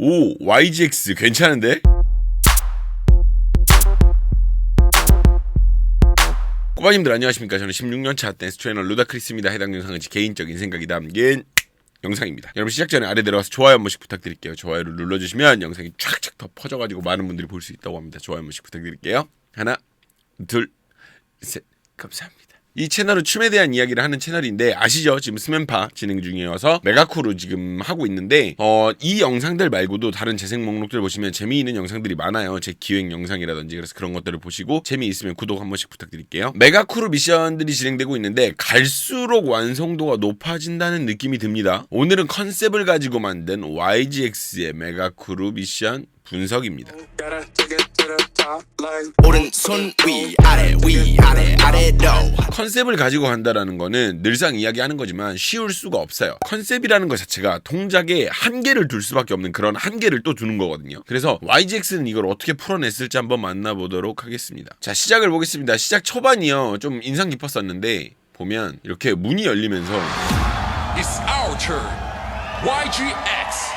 오, YGX 괜찮은데? 꼬바님들 안녕하십니까. 저는 16년차 댄스 트레이너 루다크리스입니다. 해당 영상은 제 개인적인 생각이 담긴 영상입니다. 여러분 시작 전에 아래 내려가서 좋아요 한 번씩 부탁드릴게요. 좋아요를 눌러주시면 영상이 쫙쫙 더 퍼져가지고 많은 분들이 볼 수 있다고 합니다. 좋아요 한 번씩 부탁드릴게요. 하나, 둘, 셋, 감사합니다. 이 채널은 춤에 대한 이야기를 하는 채널인데 아시죠? 지금 스맨파 진행 중이어서 메가쿠로 지금 하고 있는데 이 영상들 말고도 다른 재생 목록들 보시면 재미있는 영상들이 많아요. 제 기획 영상이라든지. 그래서 그런 것들을 보시고 재미있으면 구독 한 번씩 부탁드릴게요. 메가쿠로 미션들이 진행되고 있는데 갈수록 완성도가 높아진다는 느낌이 듭니다. 오늘은 컨셉을 가지고 만든 YGX의 메가쿠로 미션 분석입니다. 오른손 위 아래 아래도 컨셉을 가지고 간다라는 거는 늘상 이야기하는 거지만 쉬울 수가 없어요. 컨셉이라는 것 자체가 동작에 한계를 둘 수밖에 없는 그런 한계를 또 두는 거거든요. 그래서 YGX는 이걸 어떻게 풀어냈을지 한번 만나보도록 하겠습니다. 자, 시작을 보겠습니다. 시작 초반이요 좀 인상 깊었었는데 보면 이렇게 문이 열리면서 It's our turn. YGX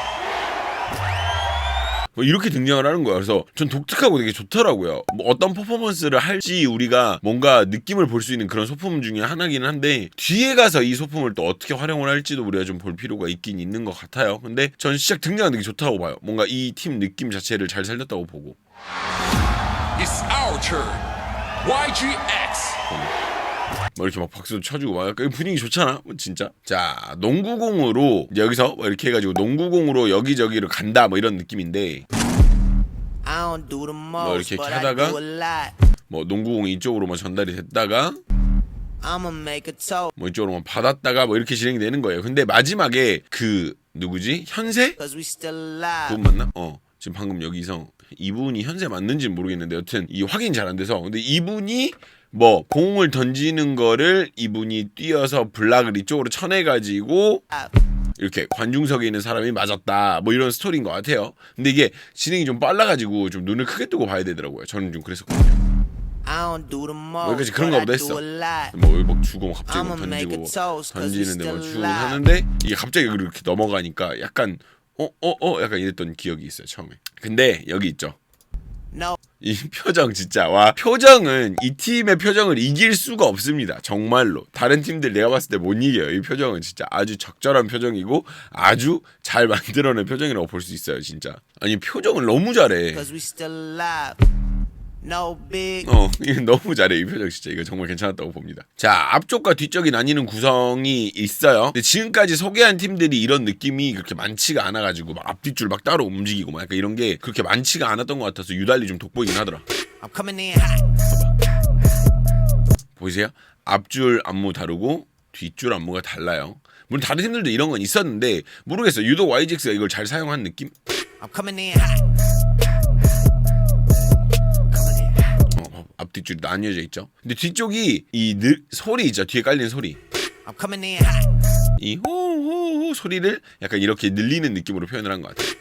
뭐 이렇게 등장을 하는 거야. 그래서 전 독특하고 되게 좋더라고요. 뭐 어떤 퍼포먼스를 할지 우리가 뭔가 느낌을 볼 수 있는 그런 소품 중에 하나긴 한데 뒤에 가서 이 소품을 또 어떻게 활용을 할지도 우리가 좀 볼 필요가 있긴 있는 것 같아요. 근데 전 시작 등장은 되게 좋다고 봐요. 뭔가 이 팀 느낌 자체를 잘 살렸다고 보고. It's our turn. YGX. 뭐 이렇게 막 박수도 쳐주고 막 약간 분위기 좋잖아 진짜. 자, 농구공으로 여기서 뭐 이렇게 해가지고 농구공으로 여기저기로 간다 뭐 이런 느낌인데 뭐 이렇게 하다가 뭐 농구공이 이쪽으로 뭐 전달이 됐다가 뭐 이쪽으로 뭐 받았다가 뭐 이렇게 진행이 되는 거예요. 근데 마지막에 그 누구지? 현세? 그분 맞나? 지금 방금 여기서 이분이 현세 맞는지는 모르겠는데 여튼 이 확인이 잘 안 돼서 근데 이분이 뭐 공을 던지는 거를 이분이 뛰어서 블락을 이쪽으로 쳐내가지고 이렇게 관중석에 있는 사람이 맞았다 뭐 이런 스토리인 것 같아요. 근데 이게 진행이 좀 빨라가지고 좀 눈을 크게 뜨고 봐야 되더라고요. 저는 좀 그랬었거든요. 여기까지 그런가 보다 했어. 뭐 여기 막 주고 갑자기 뭐 던지고 던지는데 뭐 주고 하는데 이게 갑자기 이렇게 넘어가니까 약간 약간 이랬던 기억이 있어요 처음에. 근데 여기 있죠. 이 표정 진짜 와, 표정은 이 팀의 표정을 이길 수가 없습니다. 정말로 다른 팀들 내가 봤을 때 못 이겨요. 이 표정은 진짜 아주 적절한 표정이고 아주 잘 만들어낸 표정이라고 볼 수 있어요. 진짜 아니 표정을 너무 잘해. 이거 너무 잘해. 이 표정 진짜 이거 정말 괜찮았다고 봅니다. 자, 앞쪽과 뒤쪽이 나뉘는 구성이 있어요. 근데 지금까지 소개한 팀들이 이런 느낌이 그렇게 많지가 않아가지고 막 앞뒤줄 막 따로 움직이고 막 약간 이런 게 그렇게 많지가 않았던 것 같아서 유달리 좀 돋보이긴 하더라. 보이세요? 앞줄 안무 다르고 뒷줄 안무가 달라요. 물론 다른 팀들도 이런 건 있었는데 모르겠어요. 유독 YGX가 이걸 잘 사용한 느낌? 앞뒤줄이 나뉘어져 있죠. 근데 뒤쪽이 이 소리 있죠. 뒤에 깔리는 소리. 이 호호호 소리를 약간 이렇게 늘리는 느낌으로 표현을 한 것 같아요.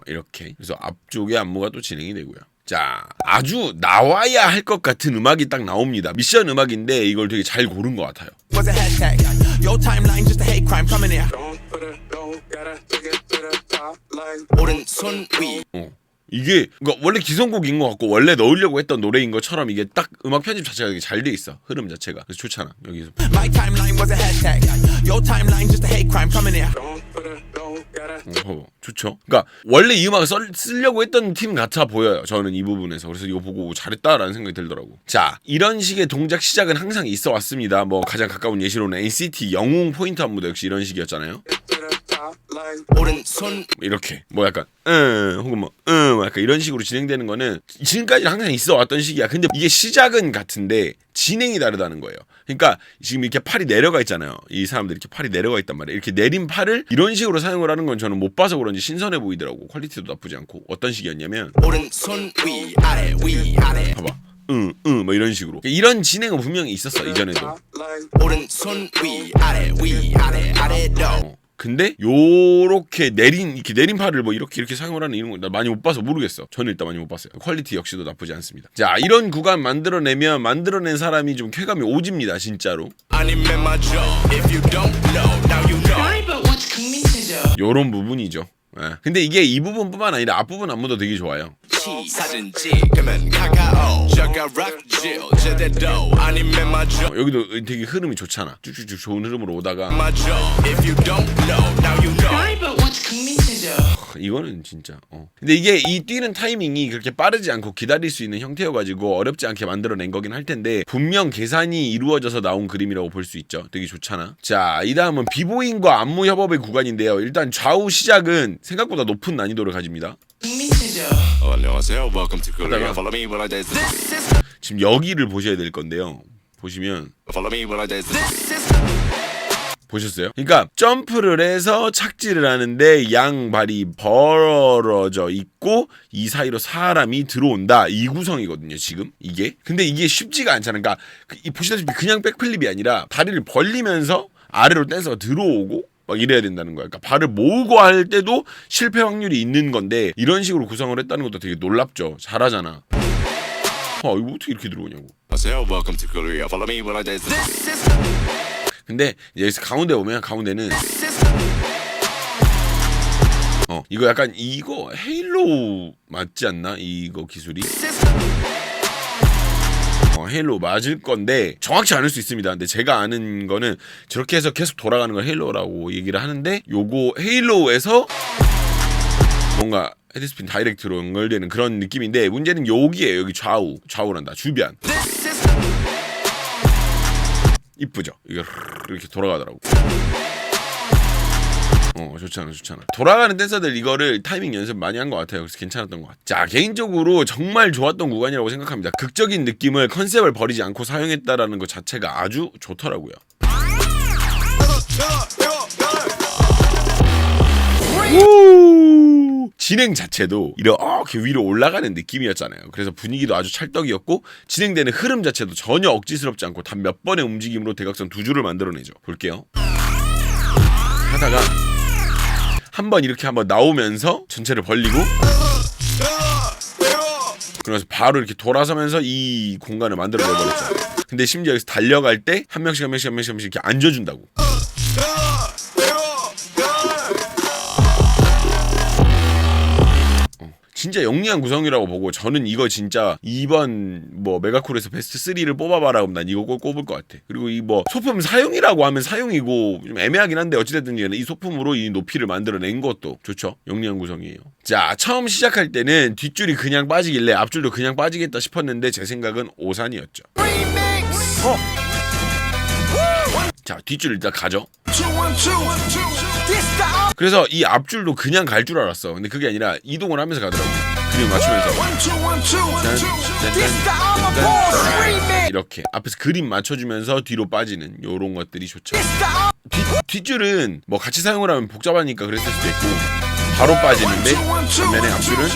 이렇게. 그래서 앞쪽에 안무가 또 진행이 되고요. 자, 아주 나와야 할 것 같은 음악이 딱 나옵니다. 미션 음악인데 이걸 되게 잘 고른 것 같아요. 오른손 위. 이게 그러니까 원래 기성곡인 것 같고 원래 넣으려고 했던 노래인 것처럼 이게 딱 음악 편집 자체가 되게 잘 돼 있어. 흐름 자체가. 그래서 좋잖아. 여기서. 좋죠. 그러니까 원래 이 음악을 쓰려고 했던 팀 같아 보여요. 저는 이 부분에서. 그래서 이거 보고 잘했다라는 생각이 들더라고. 자, 이런 식의 동작 시작은 항상 있어 왔습니다. 뭐 가장 가까운 예시로는 NCT 영웅 포인트 안무도 역시 이런 식이었잖아요. 오른손 이렇게 뭐 약간 혹은 뭐 약간 이런 식으로 진행되는 거는 지금까지 항상 있어 왔던 식이야. 근데 이게 시작은 같은데 진행이 다르다는 거예요. 그러니까 지금 이렇게 팔이 내려가 있잖아요. 이 사람들이 이렇게 팔이 내려가 있단 말이에요. 이렇게 내린 팔을 이런 식으로 사용을 하는 건 저는 못 봐서 그런지 신선해 보이더라고. 퀄리티도 나쁘지 않고. 어떤 식이었냐면 오른손 위 아래 봐봐. 뭐 이런 식으로. 이런 진행은 분명히 있었어 이전에도. 오른손 위 아래 아래도. 근데 요렇게 이렇게 내린 팔을 뭐 이렇게 사용을 하는 이런 거 나 많이 못 봐서 모르겠어. 저는 일단 많이 못 봤어요. 퀄리티 역시도 나쁘지 않습니다. 자, 이런 구간 만들어내면 만들어낸 사람이 좀 쾌감이 오집니다. 진짜로. 요런 부분이죠. 근데 이게 이 부분뿐만 아니라 앞부분 안무도 되게 좋아요. 여기도 되게 흐름이 좋잖아. 쭉쭉쭉 좋은 흐름으로 오다가 이거는 진짜 근데 이게 이 뛰는 타이밍이 그렇게 빠르지 않고 기다릴 수 있는 형태여가지고 어렵지 않게 만들어낸 거긴 할 텐데 분명 계산이 이루어져서 나온 그림이라고 볼 수 있죠. 되게 좋잖아. 자, 이 다음은 비보잉과 안무 협업의 구간인데요. 일단 좌우 시작은 생각보다 높은 난이도를 가집니다. 안녕하세요. Welcome to Korea. Follow me while I dance the street. 지금 여기를 보셔야 될 건데요. 보시면 Follow me while I dance the street. 보셨어요? 그러니까 점프를 해서 착지를 하는데 양발이 벌어져 있고 이 사이로 사람이 들어온다. 이 구성이거든요, 지금 이게. 근데 이게 쉽지가 않잖아요. 그러니까 보시다시피 그냥 백플립이 아니라 다리를 벌리면서 아래로 댄서가 들어오고 막 이래야 된다는 거야. 그러니까 발을 모으고 할 때도 실패 확률이 있는 건데 이런 식으로 구성을 했다는 것도 되게 놀랍죠. 잘하잖아. 이거 어떻게 이렇게 들어오냐고. 안녕하세요. Welcome to Korea. Follow me while I dance the street. 근데 여기서 가운데 보면 가운데는 이거 약간 이거 헤일로 맞지 않나? 이거 기술이 헤일로 맞을 건데 정확치 않을 수 있습니다. 근데 제가 아는 거는 저렇게 해서 계속 돌아가는 걸 헤일로라고 얘기를 하는데 요거 헤일로에서 뭔가 헤드스핀 다이렉트로 연결되는 그런 느낌인데 문제는 여기에요. 여기 좌우란다. 주변 이쁘죠? 이거 이렇게 돌아가더라고. 좋잖아. 돌아가는 댄서들 이거를 타이밍 연습 많이 한 것 같아요. 그래서 괜찮았던 것 같아요. 자, 개인적으로 정말 좋았던 구간이라고 생각합니다. 극적인 느낌을 컨셉을 버리지 않고 사용했다라는 것 자체가 아주 좋더라고요. 진행 자체도 이렇게 위로 올라가는 느낌이었잖아요. 그래서 분위기도 아주 찰떡이었고 진행되는 흐름 자체도 전혀 억지스럽지 않고 단 몇 번의 움직임으로 대각선 두 줄을 만들어내죠. 볼게요. 하다가 한번 이렇게 한번 나오면서 전체를 벌리고 그래서 바로 이렇게 돌아서면서 이 공간을 만들어내버렸죠. 근데 심지어 여기서 달려갈 때 한 명씩 이렇게 앉아준다고. 진짜 영리한 구성이라고 보고 저는 이거 진짜 이번 메가쿨에서 베스트 3를 뽑아봐라 그럼 난 이거 꼭 꼽을 것 같아. 그리고 이 소품 사용이라고 하면 사용이고 좀 애매하긴 한데 어찌됐든 이 소품으로 이 높이를 만들어낸 것도 좋죠. 영리한 구성이에요. 자, 처음 시작할 때는 뒷줄이 그냥 빠지길래 앞줄도 그냥 빠지겠다 싶었는데 제 생각은 오산이었죠. 자, 뒷줄 일단 가죠. 그래서 이 앞줄도 그냥 갈 줄 알았어. 근데 그게 아니라 이동을 하면서 가더라고. 그림 맞추면서 이렇게 앞에서 그림 맞춰주면서 뒤로 빠지는 요런 것들이 좋죠. 뒷줄은 같이 사용을 하면 복잡하니까 그랬을 수도 있고 바로 빠지는데 반면에 앞줄은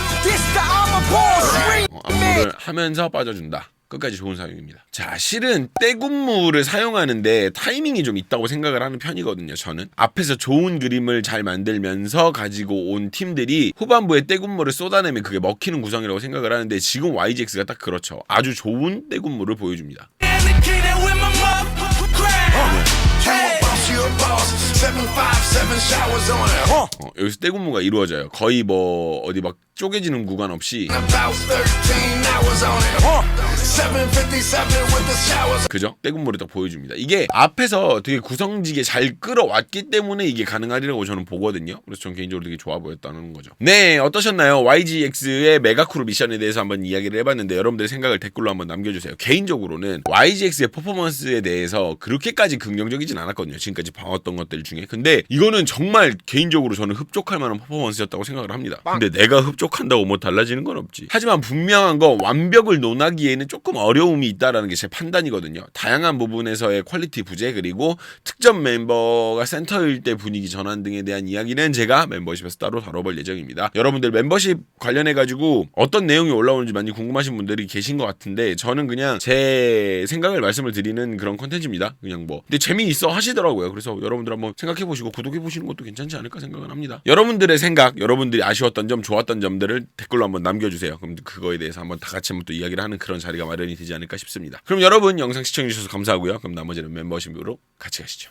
안무를 하면서 빠져준다. 끝까지 좋은 사용입니다. 자, 실은 떼군무를 사용하는데 타이밍이 좀 있다고 생각을 하는 편이거든요. 저는 앞에서 좋은 그림을 잘 만들면서 가지고 온 팀들이 후반부에 떼군무를 쏟아내면 그게 먹히는 구성이라고 생각을 하는데 지금 YGX가 딱 그렇죠. 아주 좋은 떼군무를 보여줍니다. 여기서 떼군무가 이루어져요. 거의 어디 막 쪼개지는 구간 없이 그죠? 떼군무를 딱 보여줍니다. 이게 앞에서 되게 구성지게 잘 끌어왔기 때문에 이게 가능하리라고 저는 보거든요. 그래서 저는 개인적으로 되게 좋아 보였다는 거죠. 네, 어떠셨나요? YGX의 메가크루 미션에 대해서 한번 이야기를 해봤는데 여러분들의 생각을 댓글로 한번 남겨주세요. 개인적으로는 YGX의 퍼포먼스에 대해서 그렇게까지 긍정적이진 않았거든요. 지금까지 봐왔던 것들 중에. 근데 이거는 정말 개인적으로 저는 흡족할 만한 퍼포먼스였다고 생각을 합니다. 근데 내가 흡족한다고 달라지는 건 없지. 하지만 분명한 건 완벽을 논하기에는 조금 어려움이 있다라는 게 제 판단이거든요. 다양한 부분에서의 퀄리티 부재 그리고 특정 멤버가 센터일 때 분위기 전환 등에 대한 이야기는 제가 멤버십에서 따로 다뤄볼 예정입니다. 여러분들 멤버십 관련해가지고 어떤 내용이 올라오는지 많이 궁금하신 분들이 계신 것 같은데 저는 그냥 제 생각을 말씀을 드리는 그런 콘텐츠입니다. 그냥 근데 재미있어 하시더라고요. 그래서 여러분들 한번 생각해보시고 구독해보시는 것도 괜찮지 않을까 생각은 합니다. 여러분들의 생각, 여러분들이 아쉬웠던 점, 좋았던 점들을 댓글로 한번 남겨주세요. 그럼 그거에 대해서 한번 다 같이 한번 또 이야기를 하는 그런 자리가 마련이 되지 않을까 싶습니다. 그럼 여러분 영상 시청해주셔서 감사하고요. 그럼 나머지는 멤버십으로 같이 가시죠.